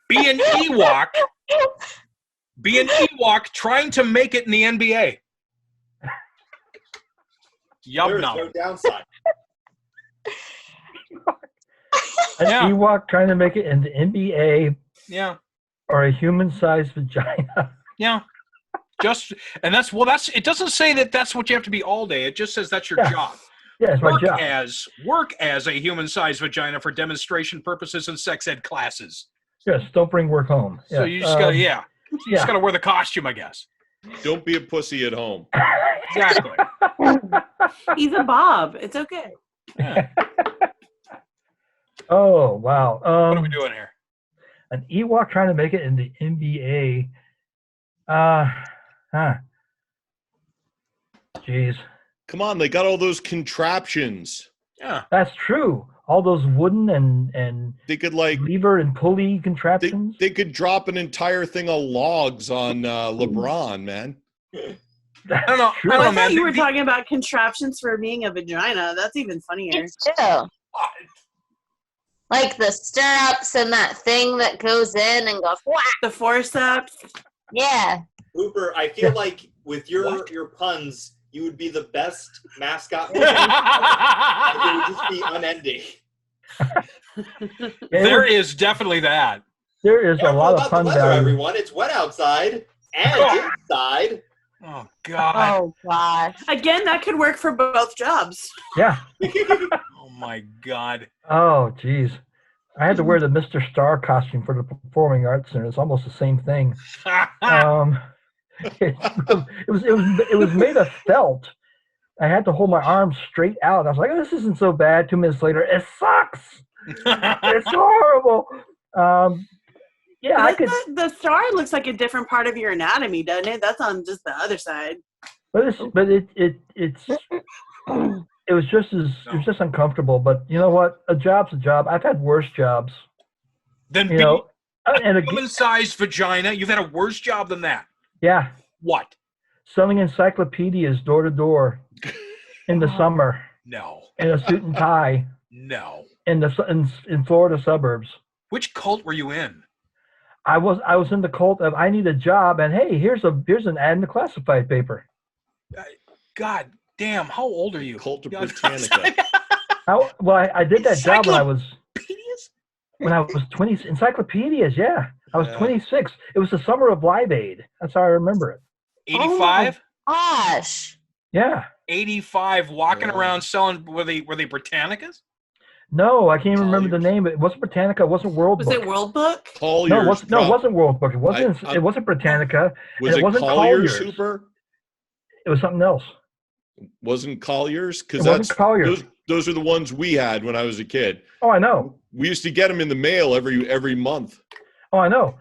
be an Ewok trying to make it in the NBA. Yum There's nom. no downside. An Yeah. Ewok trying to make it in the NBA Yeah. or a human-sized vagina. Yeah. It doesn't say that that's what you have to be all day. It just says that's your Yeah. job. Yeah, it's my job. Work as a human-sized vagina for demonstration purposes in sex ed classes. Yes, don't bring work home. So you just gotta, you just yeah. gotta wear the costume, I guess. Don't be a pussy at home. Exactly. He's a Bob. It's okay. Yeah. Oh, wow. What are we doing here? An Ewok trying to make it in the NBA. Jeez. Come on, they got all those contraptions. Yeah. That's true. All those wooden and They could like lever and pulley contraptions. they could drop an entire thing of logs on LeBron, man. I don't know. True. I I don't know, thought man. you were talking about contraptions for being a vagina. That's even funnier. It's too. Like the stirrups and that thing that goes in and goes whack. The forceps. Yeah. Hooper, I feel like with your puns, you would be the best mascot. Like, it would just be unending. There is definitely that. There is a Careful lot about of fun the weather, value. everyone. It's wet outside and inside. Oh God. Oh gosh. Again, that could work for both jobs. Yeah. Oh my God. Oh, geez. I had to wear the Mr. Star costume for the Performing Arts Center. It's almost the same thing. It was made of felt. I had to hold my arms straight out. I was like, oh, this isn't so bad. 2 minutes later, it sucks. It's horrible. Yeah, I could. The star looks like a different part of your anatomy, doesn't it? That's on just the other side. But it was just uncomfortable. But you know what? A job's a job. I've had worse jobs. Then You know, and a human-sized vagina. You've had a worse job than that. yeah, What? selling encyclopedias door to door in the summer No. in a suit and tie No. in Florida suburbs. Which cult were you in? I was in the cult of I need a job, and hey, here's an ad in the classified paper. God damn, how old are you? Cult of God, Britannica. I did that job when I was Encyclopedias? 20. Encyclopedias, yeah. I was Yeah. 26. It was the summer of Live Aid. That's how I remember it. 85? Gosh. Yeah. 85 walking Yeah. around selling, were they Britannicas? No, I can't even remember the Colliers. name. It wasn't Britannica. It wasn't World Was Book. it World Book? Colliers. No, it wasn't World Book. It wasn't. I- It wasn't Britannica. Was and it it wasn't Colliers, Colliers. Super? It was something else. Wasn't Colliers? Because It wasn't Colliers. those are the ones we had when I was a kid. Oh, I know. We used to get them in the mail every month. Oh, I know.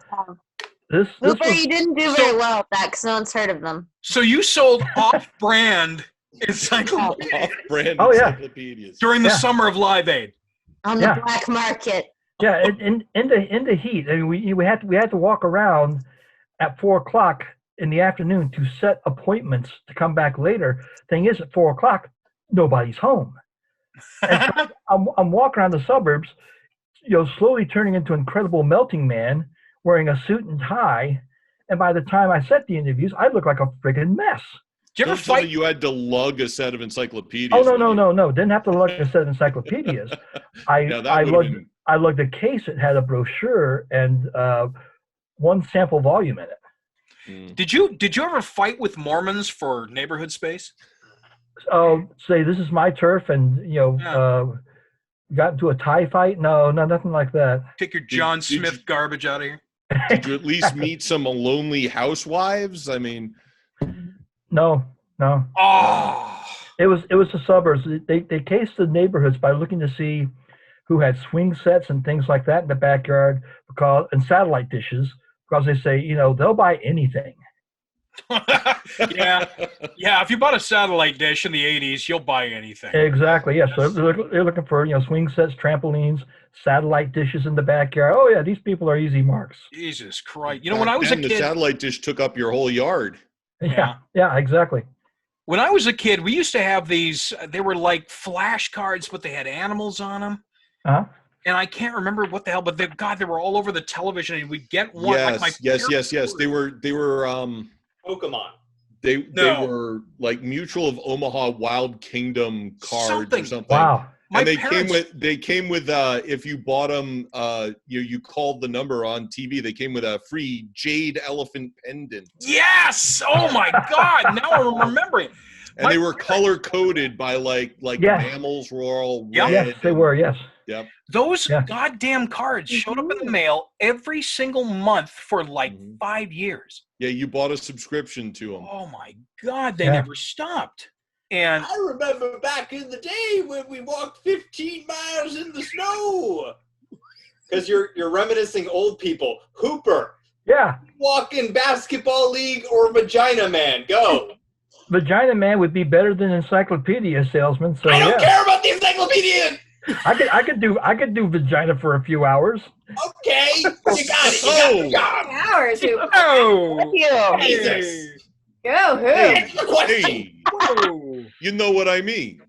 This Hooper, was, you didn't do very well with that because no one's heard of them. So you sold off-brand encyclopedias Off-brand Oh, yeah. encyclopedias. during the Yeah. summer of Live Aid. On the Yeah. black market. yeah. In the heat, I mean, we had to walk around at 4:00 in the afternoon to set appointments to come back later. Thing is, at 4:00, nobody's home. And so I'm walking around the suburbs, slowly turning into an incredible melting man, wearing a suit and tie. And by the time I set the interviews, I look like a friggin' mess. Did you ever Don't tell me fight? you had to lug a set of encyclopedias. Oh, with you. no. Didn't have to lug a set of encyclopedias. Yeah, that I would've been- lugged a case that had a brochure and one sample volume in it. Mm. Did you ever fight with Mormons for neighborhood space? Say this is my turf, and got into a tie fight. No, nothing like that. Take your John did Smith you- garbage out of here. Did you at least meet some lonely housewives? I mean, No. Oh, It was the suburbs. They cased the neighborhoods by looking to see who had swing sets and things like that in the backyard and satellite dishes, because they say, they'll buy anything. yeah. If you bought a satellite dish in the 80s, you'll buy anything. Exactly. Yes. So they're looking for swing sets, trampolines, satellite dishes in the backyard. Oh yeah, these people are easy marks. Jesus Christ! When I was a kid, the satellite dish took up your whole yard. Yeah. Exactly. When I was a kid, we used to have these. They were like flashcards, but they had animals on them. Uh-huh. And I can't remember what the hell, but they were all over the television, and we'd get one. Yes. They were. Pokemon. They were like Mutual of Omaha Wild Kingdom cards or something. Wow. And they came with if you bought them, you called the number on TV. They came with a free jade elephant pendant. Yes! Oh my God! Now I'm remembering. And they were color coded by like mammals were all red. Yes, they were. Yes. Yep. Those goddamn cards showed up in the mail every single month for like 5 years. Yeah, you bought a subscription to them. Oh my God, they never stopped. And I remember back in the day when we walked 15 miles in the snow. Because you're reminiscing old people. Hooper. Yeah. Walk in Basketball League or Vagina Man. Go. Vagina Man would be better than Encyclopedia Salesman. So I don't care about the encyclopedia. I could do Vagina for a few hours. Okay, you got it. You got the job. Hours. oh, Jesus. Go who? Answer the question. Hey, you know what I mean.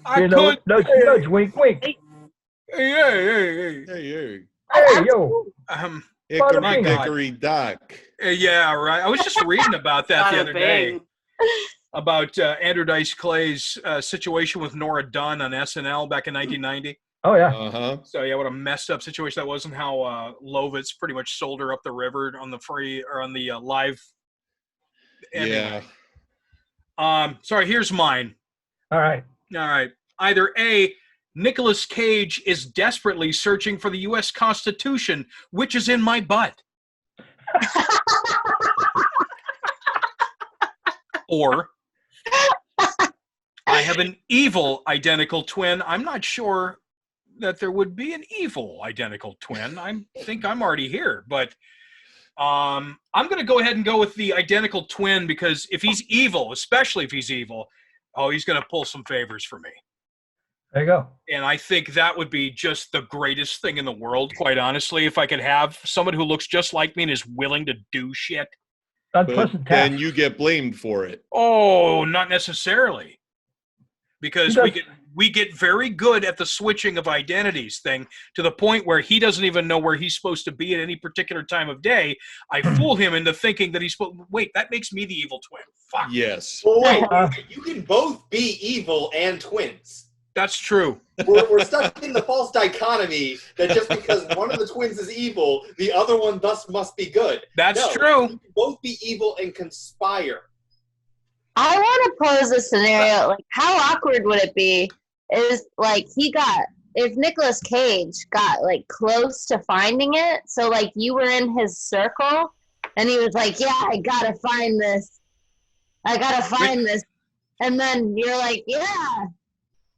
Nudge, wink, wink. Hey. Hey, yo. Hickory dickory dock. Yeah, right. I was just reading about that the other day. About Andrew Dice Clay's situation with Nora Dunn on SNL back in 1990. Oh, yeah. Uh-huh. So, what a messed up situation that was, and how Lovitz pretty much sold her up the river on the live. Yeah. Sorry, here's mine. All right. Either A, Nicolas Cage is desperately searching for the U.S. Constitution, which is in my butt. Or I have an evil identical twin. I'm not sure that there would be an evil identical twin. I think I'm already here, but I'm going to go ahead and go with the identical twin, because if he's evil, especially if he's evil, he's going to pull some favors for me. There you go. And I think that would be just the greatest thing in the world, quite honestly, if I could have someone who looks just like me and is willing to do shit. Unpleasant task. Then you get blamed for it. Oh, not necessarily. Because we get very good at the switching of identities thing, to the point where he doesn't even know where he's supposed to be at any particular time of day. I fool him into thinking that wait, that makes me the evil twin. Fuck. Yes. Well, wait, you can both be evil and twins. That's true. We're stuck in the false dichotomy that just because one of the twins is evil, the other one thus must be good. That's true. You can both be evil and conspire. I want to pose a scenario, like, how awkward would it be is, like, if Nicolas Cage got, like, close to finding it, so, like, you were in his circle, and he was like, yeah, I gotta find this, and then you're like, yeah,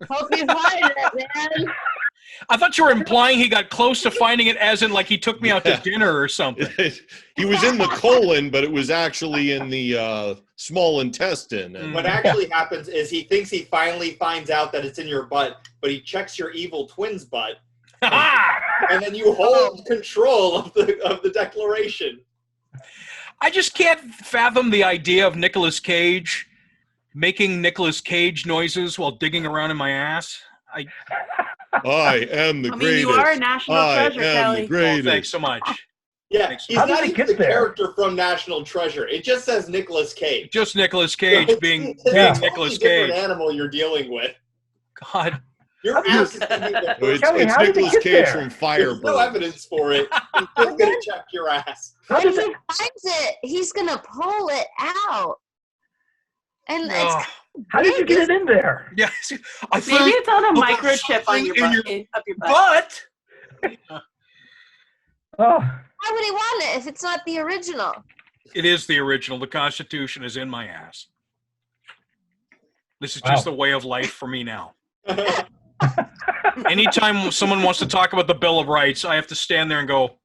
hope you find it, man. I thought you were implying he got close to finding it, as in, like, he took me out to dinner or something. He was in the colon, but it was actually in the small intestine. And what actually happens is he thinks he finally finds out that it's in your butt, but he checks your evil twin's butt, and then you hold control of the declaration. I just can't fathom the idea of Nicolas Cage making Nicolas Cage noises while digging around in my ass. I am the greatest. You are a national treasure, Kelly. Oh, thanks so much. Yeah, he's not even the character from National Treasure. It just says Nicolas Cage. Just Nicolas Cage being Nicolas Cage. Different animal you're dealing with. God. Your ass is it's Nicolas Cage from Firebird. There's no evidence for it. He's just going to check your ass. When he finds it, he's going to pull it out. And it's how did you get it in there? Yeah, maybe it's on a microchip on your butt. Up your butt. Oh. Why would he want it if it's not the original? It is the original. The Constitution is in my ass. This is just Wow. the way of life for me now. Anytime someone wants to talk about the Bill of Rights, I have to stand there and go,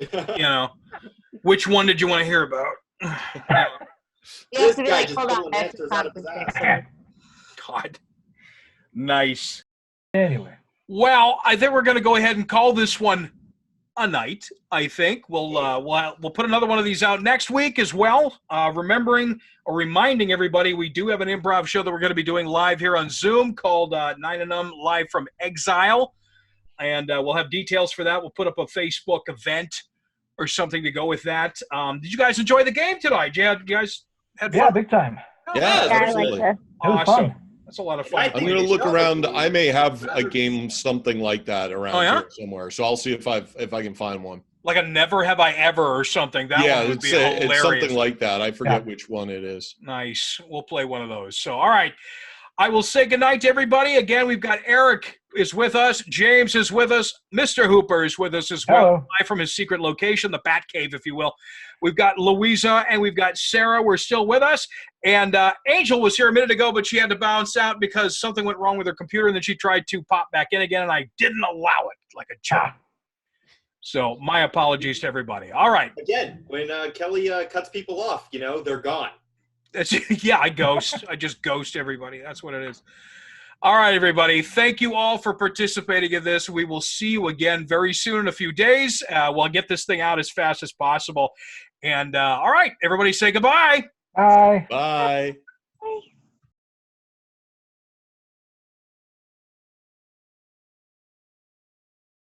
you know, which one did you want to hear about? You know, You have This to be guy like, just hold on, pulling I have to answers out of his ass. concentrate. God. Nice. Anyway, Well, I think we're going to go ahead and call this one a night. I think we'll put another one of these out next week as well. Reminding everybody, we do have an improv show that we're going to be doing live here on Zoom called 9NUMB Live from Exile, and we'll have details for that. We'll put up a Facebook event or something to go with that. Did you guys enjoy the game tonight? You guys had fun? yeah, big time. Yeah, Yeah, I absolutely. like It was Awesome. fun. That's a lot of And I fun. I'm think going to we look should around. also- I may have a game something like that around Oh, yeah? here somewhere. So I'll see if I can find one. Like a Never Have I Ever or something. That Yeah, one would be it's hilarious. something like that. I forget which one it is. Nice. We'll play one of those. So, all right. I will say goodnight to everybody. Again, we've got Eric is with us. James is with us. Mr. Hooper is with us as well. Hello. Live from his secret location, the Bat Cave, if you will. We've got Louisa and we've got Sarah. We're still with us. And Angel was here a minute ago, but she had to bounce out because something went wrong with her computer, and then she tried to pop back in again, and I didn't allow it like a jerk. So my apologies to everybody. All right. Again, when Kelly cuts people off, they're gone. Yeah, I ghost. I just ghost everybody. That's what it is. All right, everybody. Thank you all for participating in this. We will see you again very soon in a few days. We'll get this thing out as fast as possible. And all right, everybody say goodbye. Bye. Bye. Bye.